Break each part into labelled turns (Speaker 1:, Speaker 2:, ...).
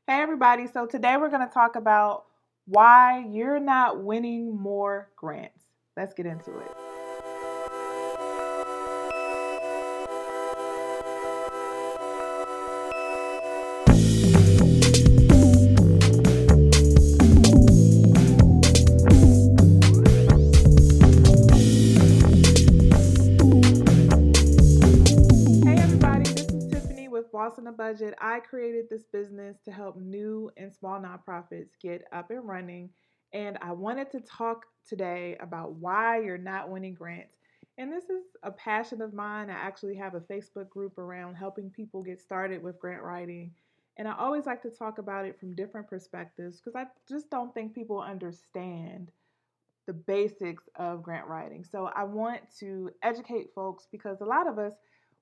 Speaker 1: Hey everybody, so today we're going to talk about why you're not winning more grants. Let's get into it. Hey everybody, this is Tiffany with Boss on a Budget. I created this business to help new and small nonprofits get up and running, and I wanted to talk today about why you're not winning grants. And this is a passion of mine. I actually have a Facebook group around helping people get started with grant writing. And I always like to talk about it from different perspectives because I just don't think people understand the basics of grant writing. So I want to educate folks because a lot of us,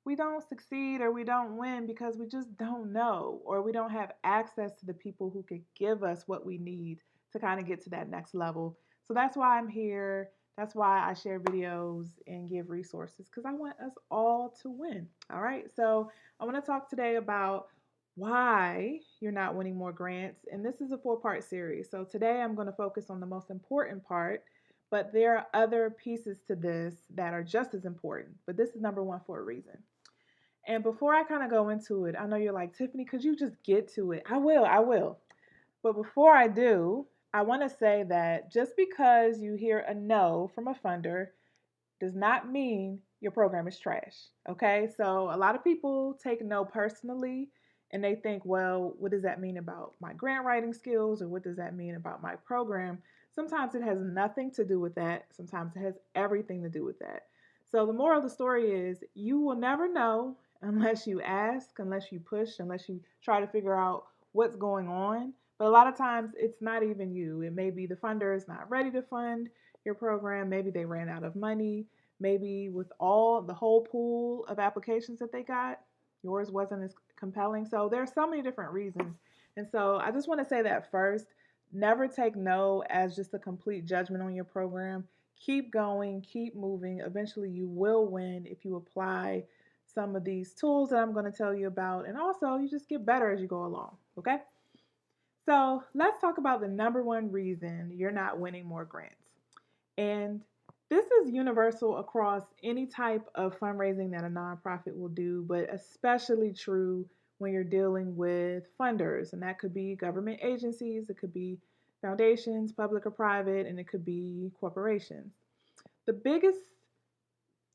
Speaker 1: we don't succeed or we don't win because we just don't know or we don't have access to the people who could give us what we need to kind of get to that next level. So that's why I'm here. That's why I share videos and give resources because I want us all to win. All right. So I want to talk today about why you're not winning more grants. And this is a 4-part series. So today I'm going to focus on the most important part, but there are other pieces to this that are just as important. But this is number one for a reason. And before I kind of go into it, I know you're like, Tiffany, could you just get to it? I will. But before I do, I want to say that just because you hear a no from a funder does not mean your program is trash. Okay. So a lot of people take no personally and they think, well, what does that mean about my grant writing skills or what does that mean about my program? Sometimes it has nothing to do with that. Sometimes it has everything to do with that. So the moral of the story is you will never know unless you ask, unless you push, unless you try to figure out what's going on. But a lot of times it's not even you. It may be the funder is not ready to fund your program. Maybe they ran out of money. Maybe with all the whole pool of applications that they got, yours wasn't as compelling. So there's so many different reasons. And so I just want to say that first, never take no as just a complete judgment on your program. Keep going, keep moving. Eventually you will win if you apply some of these tools that I'm going to tell you about. And also, you just get better as you go along. Okay? So let's talk about the number one reason you're not winning more grants. And this is universal across any type of fundraising that a nonprofit will do, but especially true when you're dealing with funders. And that could be government agencies, it could be foundations, public or private, and it could be corporations. The biggest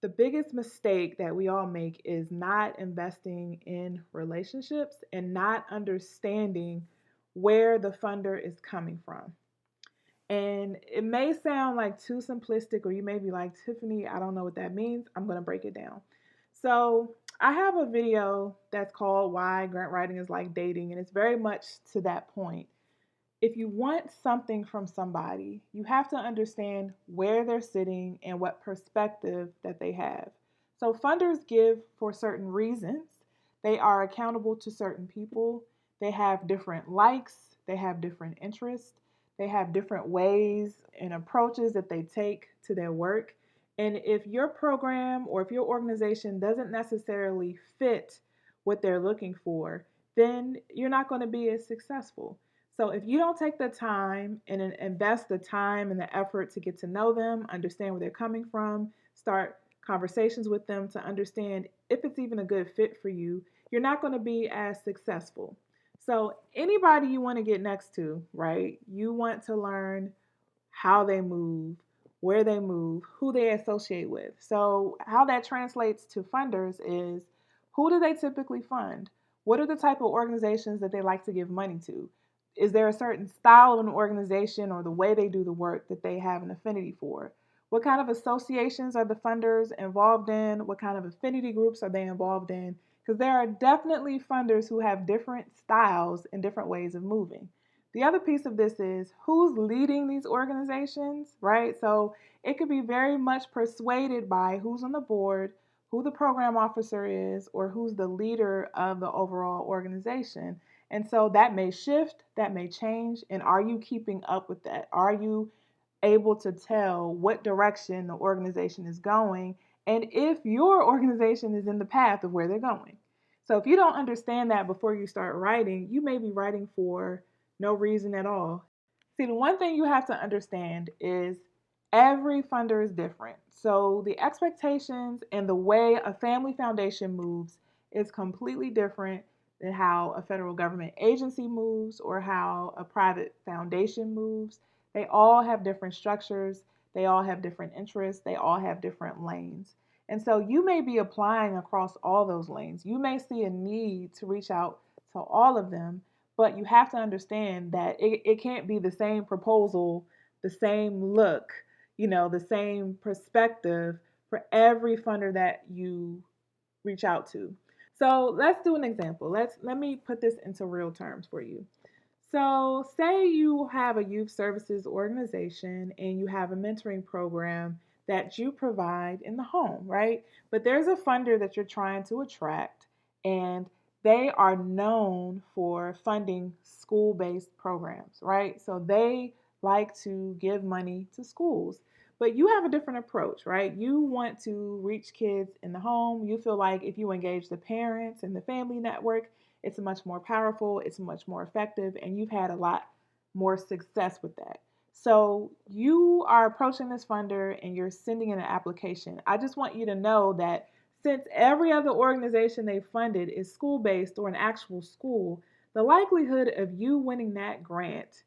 Speaker 1: the biggest mistake that we all make is not investing in relationships and not understanding where the funder is coming from. And it may sound like too simplistic, or you may be like, Tiffany, I don't know what that means. I'm going to break it down. So, I have a video that's called Why Grant Writing is Like Dating, and it's very much to that point. If you want something from somebody, you have to understand where they're sitting and what perspective that they have. So, funders give for certain reasons, they are accountable to certain people, they have different likes, they have different interests, they have different ways and approaches that they take to their work. And if your program or if your organization doesn't necessarily fit what they're looking for, then you're not going to be as successful. So if you don't take the time and invest the time and the effort to get to know them, understand where they're coming from, start conversations with them to understand if it's even a good fit for you, you're not going to be as successful. So anybody you want to get next to, right? You want to learn how they move, where they move, who they associate with. So how that translates to funders is who do they typically fund? What are the type of organizations that they like to give money to? Is there a certain style of an organization or the way they do the work that they have an affinity for? What kind of associations are the funders involved in? What kind of affinity groups are they involved in? Because there are definitely funders who have different styles and different ways of moving. The other piece of this is who's leading these organizations, right? So it could be very much persuaded by who's on the board, who the program officer is, or who's the leader of the overall organization. And so that may shift, that may change. And are you keeping up with that? Are you able to tell what direction the organization is going and if your organization is in the path of where they're going? So if you don't understand that before you start writing, you may be writing for no reason at all. See, the one thing you have to understand is every funder is different. So the expectations and the way a family foundation moves is completely different than how a federal government agency moves or how a private foundation moves. They all have different structures, they all have different interests, they all have different lanes. And so you may be applying across all those lanes. You may see a need to reach out to all of them, but you have to understand that it can't be the same proposal, the same look, the same perspective for every funder that you reach out to. So let's do an example. Let me put this into real terms for you. So, say you have a youth services organization and you have a mentoring program that you provide in the home, right? But there's a funder that you're trying to attract, and they are known for funding school based programs, right? So, they like to give money to schools. But you have a different approach, right? You want to reach kids in the home. You feel like if you engage the parents and the family network, it's much more powerful, it's much more effective, and you've had a lot more success with that. So you are approaching this funder and you're sending in an application. I just want you to know that since every other organization they funded is school based or an actual school, the likelihood of you winning that grant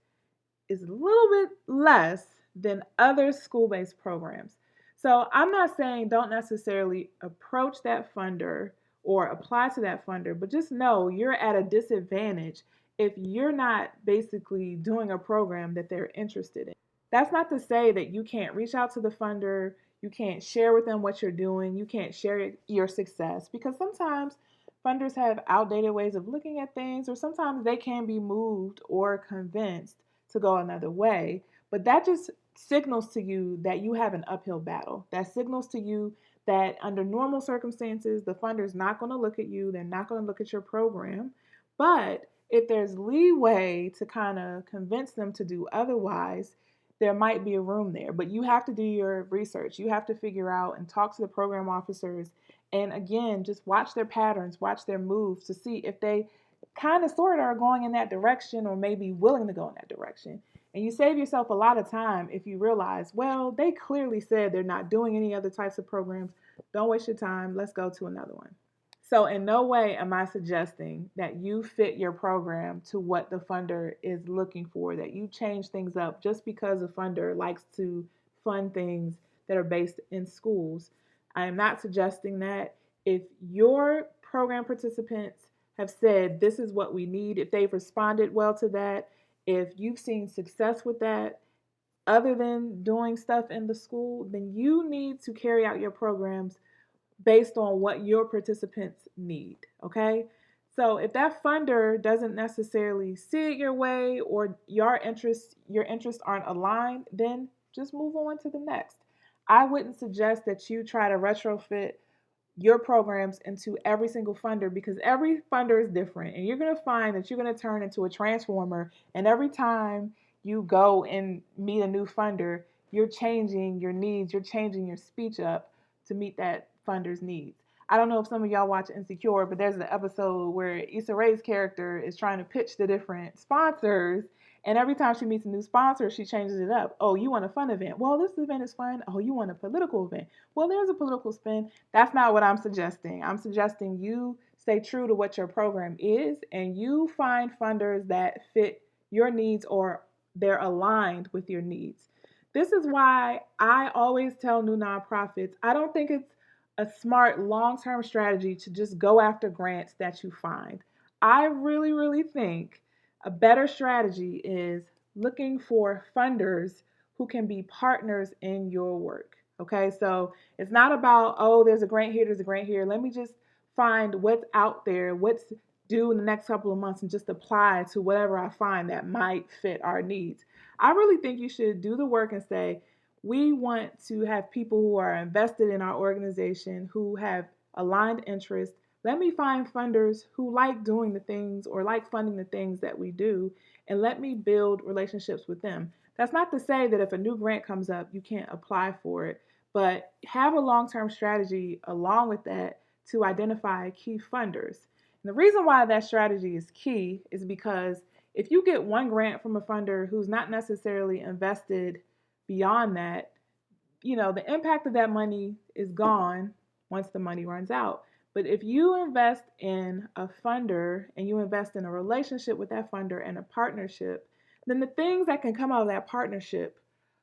Speaker 1: is a little bit less than other school based programs. So I'm not saying don't necessarily approach that funder or apply to that funder, but just know you're at a disadvantage if you're not basically doing a program that they're interested in. That's not to say that you can't reach out to the funder, you can't share with them what you're doing, you can't share your success, because sometimes funders have outdated ways of looking at things, or sometimes they can be moved or convinced to go another way. But that just signals to you that you have an uphill battle. That signals to you that under normal circumstances, the funder is not going to look at you, they're not going to look at your program. But if there's leeway to kind of convince them to do otherwise, there might be a room there. But you have to do your research. You have to figure out and talk to the program officers. And again, just watch their patterns, watch their moves to see if they kind of sort of are going in that direction or maybe willing to go in that direction. And you save yourself a lot of time if you realize, well, they clearly said they're not doing any other types of programs. Don't waste your time. Let's go to another one. So, in no way am I suggesting that you fit your program to what the funder is looking for, that you change things up just because a funder likes to fund things that are based in schools. I am not suggesting that. If your program participants have said, this is what we need, if they've responded well to that, if you've seen success with that, other than doing stuff in the school, then you need to carry out your programs based on what your participants need, okay? So if that funder doesn't necessarily see it your way or your interests aren't aligned, then just move on to the next. I wouldn't suggest that you try to retrofit your programs into every single funder, because every funder is different, and you're going to find that you're going to turn into a transformer, and every time you go and meet a new funder, you're changing your needs, you're changing your speech up to meet that funder's needs. I don't know if some of y'all watch Insecure, but there's an episode where Issa Rae's character is trying to pitch the different sponsors, and every time she meets a new sponsor, she changes it up. Oh, you want a fun event? Well, this event is fun. Oh, you want a political event? Well, there's a political spin. That's not what I'm suggesting. I'm suggesting you stay true to what your program is and you find funders that fit your needs or they're aligned with your needs. This is why I always tell new nonprofits, I don't think it's a smart long-term strategy to just go after grants that you find. I really, really think a better strategy is looking for funders who can be partners in your work. Okay, so it's not about, oh, there's a grant here, there's a grant here. Let me just find what's out there, what's due in the next couple of months, and just apply to whatever I find that might fit our needs. I really think you should do the work and say, we want to have people who are invested in our organization, who have aligned interests. Let me find funders who like doing the things or like funding the things that we do, and let me build relationships with them. That's not to say that if a new grant comes up, you can't apply for it, but have a long term strategy along with that to identify key funders. And the reason why that strategy is key is because if you get one grant from a funder who's not necessarily invested beyond that, the impact of that money is gone once the money runs out. But if you invest in a funder and you invest in a relationship with that funder and a partnership, then the things that can come out of that partnership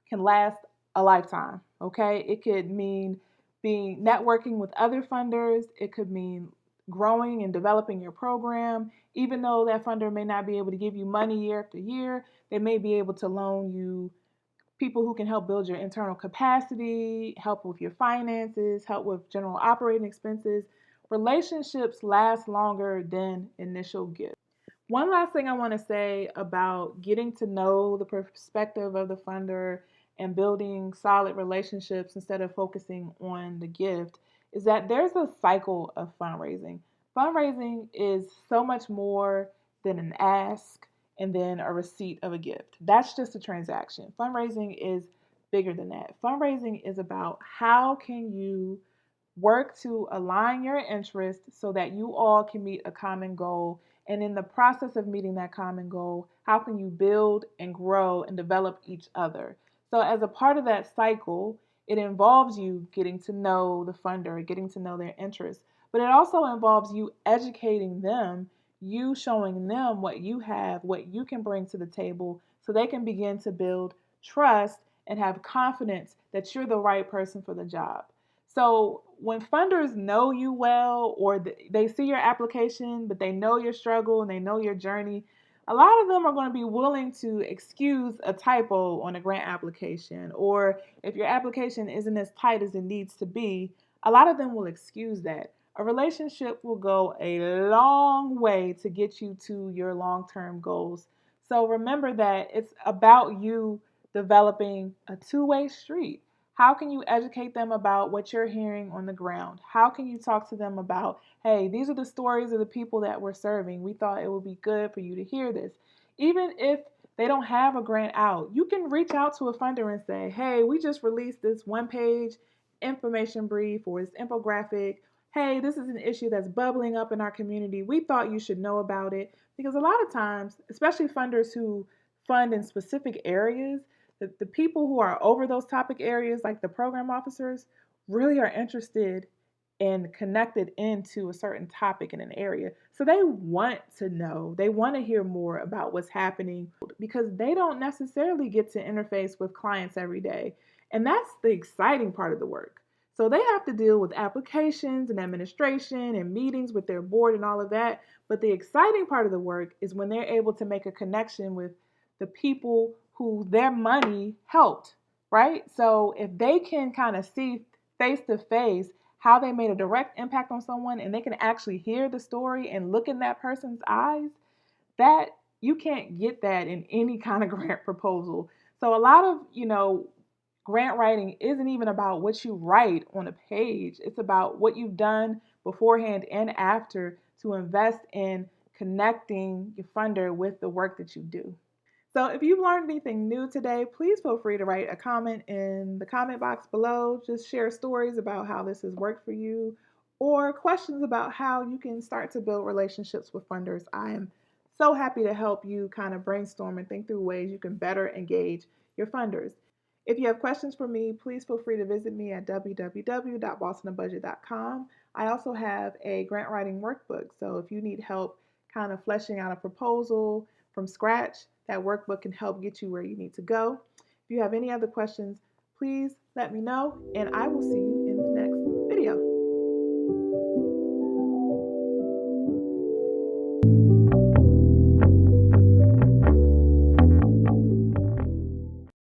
Speaker 1: can last a lifetime. Okay. It could mean being networking with other funders. It could mean growing and developing your program. Even though that funder may not be able to give you money year after year, they may be able to loan you people who can help build your internal capacity, help with your finances, help with general operating expenses. Relationships last longer than initial gifts. One last thing I want to say about getting to know the perspective of the funder and building solid relationships instead of focusing on the gift is that there's a cycle of fundraising. Fundraising is so much more than an ask and then a receipt of a gift. That's just a transaction. Fundraising is bigger than that. Fundraising is about how can you work to align your interests so that you all can meet a common goal. And in the process of meeting that common goal, how can you build and grow and develop each other? So, as a part of that cycle, it involves you getting to know the funder, getting to know their interests, but it also involves you educating them, you showing them what you have, what you can bring to the table, so they can begin to build trust and have confidence that you're the right person for the job. So when funders know you well, or they see your application, but they know your struggle and they know your journey, a lot of them are going to be willing to excuse a typo on a grant application. Or if your application isn't as tight as it needs to be, a lot of them will excuse that. A relationship will go a long way to get you to your long-term goals. So remember that it's about you developing a two-way street. How can you educate them about what you're hearing on the ground? How can you talk to them about, hey, these are the stories of the people that we're serving. We thought it would be good for you to hear this. Even if they don't have a grant out, you can reach out to a funder and say, hey, we just released this one-page information brief or this infographic. Hey, this is an issue that's bubbling up in our community. We thought you should know about it. Because a lot of times, especially funders who fund in specific areas, the people who are over those topic areas, like the program officers, really are interested and connected into a certain topic in an area. So they want to know, they want to hear more about what's happening because they don't necessarily get to interface with clients every day. And that's the exciting part of the work. So they have to deal with applications and administration and meetings with their board and all of that. But the exciting part of the work is when they're able to make a connection with the people who their money helped, right? So if they can kind of see face to face how they made a direct impact on someone and they can actually hear the story and look in that person's eyes, that you can't get that in any kind of grant proposal. So a lot of, grant writing isn't even about what you write on a page. It's about what you've done beforehand and after to invest in connecting your funder with the work that you do. So if you've learned anything new today, please feel free to write a comment in the comment box below. Just share stories about how this has worked for you or questions about how you can start to build relationships with funders. I am so happy to help you kind of brainstorm and think through ways you can better engage your funders. If you have questions for me, please feel free to visit me at www.bostonabudget.com. I also have a grant writing workbook. So if you need help kind of fleshing out a proposal from scratch, that workbook can help get you where you need to go. If you have any other questions, please let me know, and I will see you